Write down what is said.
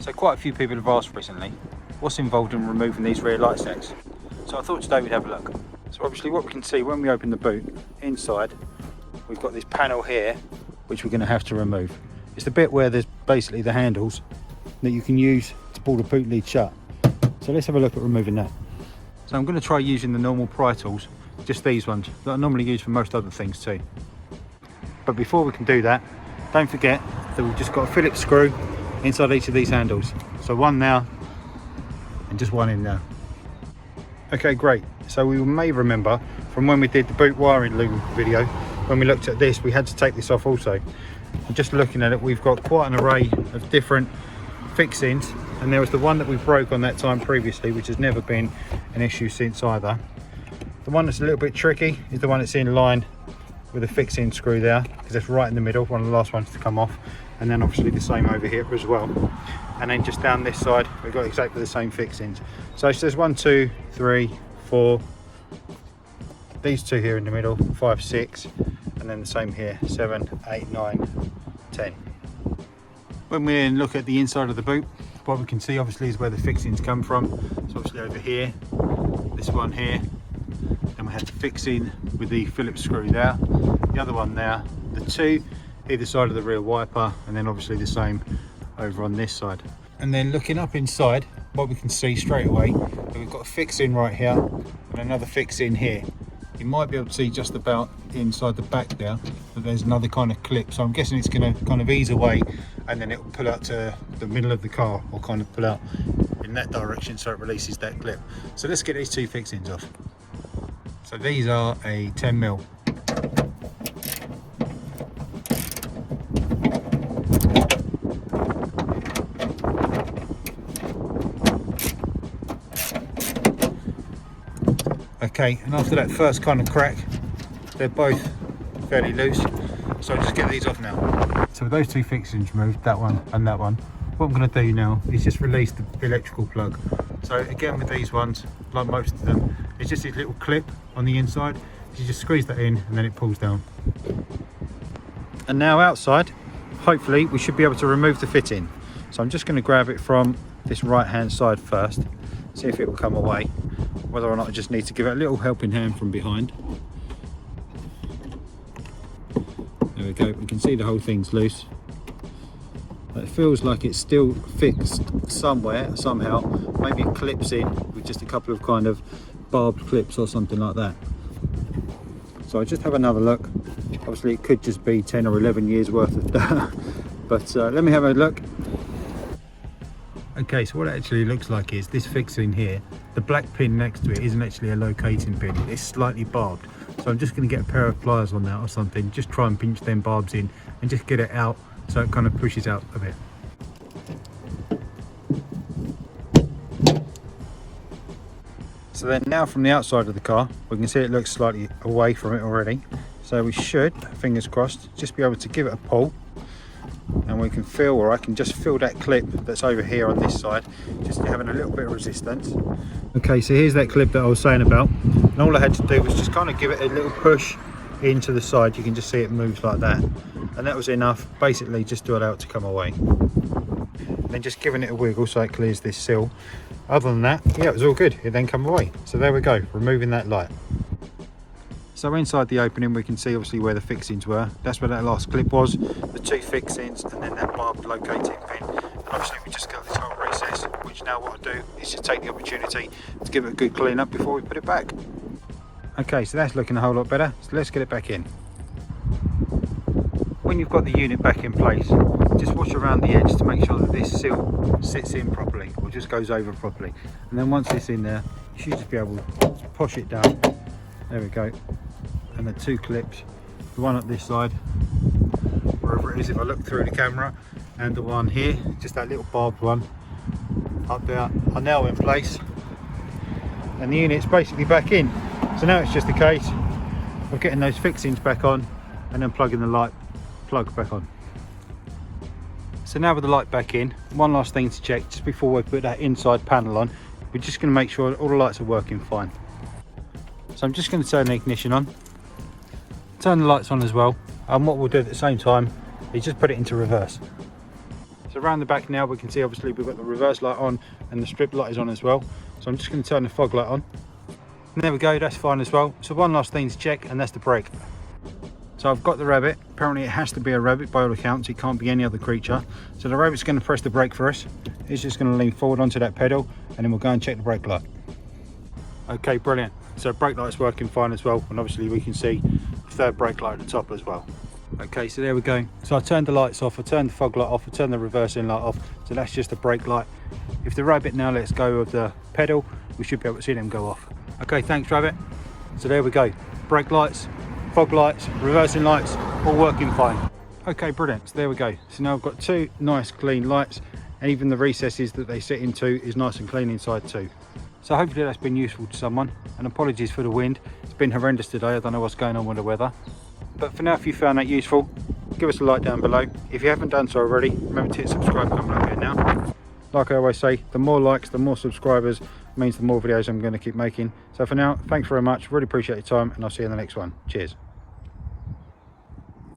So quite a few people have asked recently, what's involved in removing these rear light sets? So I thought today we'd have a look. So obviously what we can see when we open the boot, inside, we've got this panel here, which we're going to have to remove. It's the bit where there's basically the handles that you can use to pull the boot lid shut. So let's have a look at removing that. So I'm going to try using the normal pry tools, just these ones, that I normally use for most other things too. But before we can do that, don't forget that we've just got a Phillips screw inside each of these handles. So one now and just one in there. Okay, great. So we may remember from when we did the boot wiring loom video, when we looked at this, we had to take this off also. And just looking at it, we've got quite an array of different fixings, and there was the one that we broke on that time previously, which has never been an issue since either. The one that's a little bit tricky is the one that's in line with the fixing screw there, because it's right in the middle, one of the last ones to come off. And then obviously the same over here as well. And then just down this side, we've got exactly the same fixings. So there's 1, 2, 3, 4, these two here in the middle, 5, 6, and then the same here, 7, 8, 9, 10. When we look at the inside of the boot, what we can see obviously is where the fixings come from. So obviously over here, this one here, then we had the fixing with the Phillips screw there, the other one there, the two either side of the rear wiper, and then obviously the same over on this side. And then looking up inside, what we can see straight away, that we've got a fixing right here and another fixing here. You might be able to see just about inside the back there that there's another kind of clip, so I'm guessing it's going to kind of ease away and then it will pull out to the middle of the car, or kind of pull out in that direction so it releases that clip. So let's get these two fixings off. So these are a 10mm. Okay, and after that first kind of crack, they're both fairly loose, so I'll just get these off now. So with those two fixings removed, that one and that one, what I'm going to do now is just release the electrical plug. So again with these ones, like most of them, it's just this little clip on the inside. You just squeeze that in and then it pulls down. And now outside, hopefully we should be able to remove the fitting. So I'm just going to grab it from this right hand side first, see if it will come away. Whether or not I just need to give it a little helping hand from behind. There we go, we can see the whole thing's loose. But it feels like it's still fixed somewhere, somehow. Maybe it clips in with just a couple of kind of barbed clips or something like that. So I'll just have another look. Obviously it could just be 10 or 11 years worth of that. But let me have a look. Okay, so what it actually looks like is this fixing here, the black pin next to it isn't actually a locating pin, it's slightly barbed. So I'm just going to get a pair of pliers on that or something, just try and pinch them barbs in and just get it out so it kind of pushes out a bit. So then now from the outside of the car, we can see it looks slightly away from it already. So we should, fingers crossed, just be able to give it a pull. And we can feel, or I can just feel that clip that's over here on this side, just having a little bit of resistance. Okay, so here's that clip that I was saying about, and all I had to do was just kind of give it a little push into the side. You can just see it moves like that, and that was enough basically just to allow it to come away. And then just giving it a wiggle so it clears this seal. Other than that, yeah, it was all good. It then come away. So there we go, removing that light. So inside the opening we can see obviously where the fixings were. That's where that last clip was, the two fixings and then that barbed locating pin. And obviously we just got this whole recess, which now what I do is just take the opportunity to give it a good clean up before we put it back. Okay, so that's looking a whole lot better, so let's get it back in. When you've got the unit back in place, just wash around the edge to make sure that this seal sits in properly, or just goes over properly. And then once it's in there, you should just be able to push it down. There we go. And the two clips, the one at this side, wherever it is if I look through the camera, and the one here, just that little barbed one up there, are now in place, and the unit's basically back in. So now it's just a case of getting those fixings back on and then plugging the light plug back on. So now with the light back in, one last thing to check just before we put that inside panel on. We're just going to make sure all the lights are working fine. So I'm just going to turn the ignition on, turn the lights on as well, and what we'll do at the same time is just put it into reverse. So around the back now we can see obviously we've got the reverse light on and the strip light is on as well. So I'm just going to turn the fog light on. And there we go, that's fine as well. So one last thing to check, and that's the brake. So I've got the rabbit. Apparently it has to be a rabbit by all accounts, it can't be any other creature. So the rabbit's going to press the brake for us. It's just going to lean forward onto that pedal and then we'll go and check the brake light. Okay, brilliant. So brake light's working fine as well, and obviously we can see the third brake light at the top as well. Okay, so there we go. So I turned the lights off, I turned the fog light off, I turned the reversing light off. So that's just a brake light. If the rabbit now lets go of the pedal, we should be able to see them go off. Okay, thanks rabbit. So there we go. Brake lights, fog lights, reversing lights, all working fine. Okay, brilliant. So there we go. So now I've got two nice clean lights, and even the recesses that they sit into is nice and clean inside too. So hopefully that's been useful to someone, and apologies for the wind. It's been horrendous today. I don't know what's going on with the weather. But for now, if you found that useful, give us a like down below. If you haven't done so already, remember to hit subscribe coming up here now. Like I always say, the more likes, the more subscribers means the more videos I'm going to keep making. So for now, thanks very much. Really appreciate your time, and I'll see you in the next one. Cheers.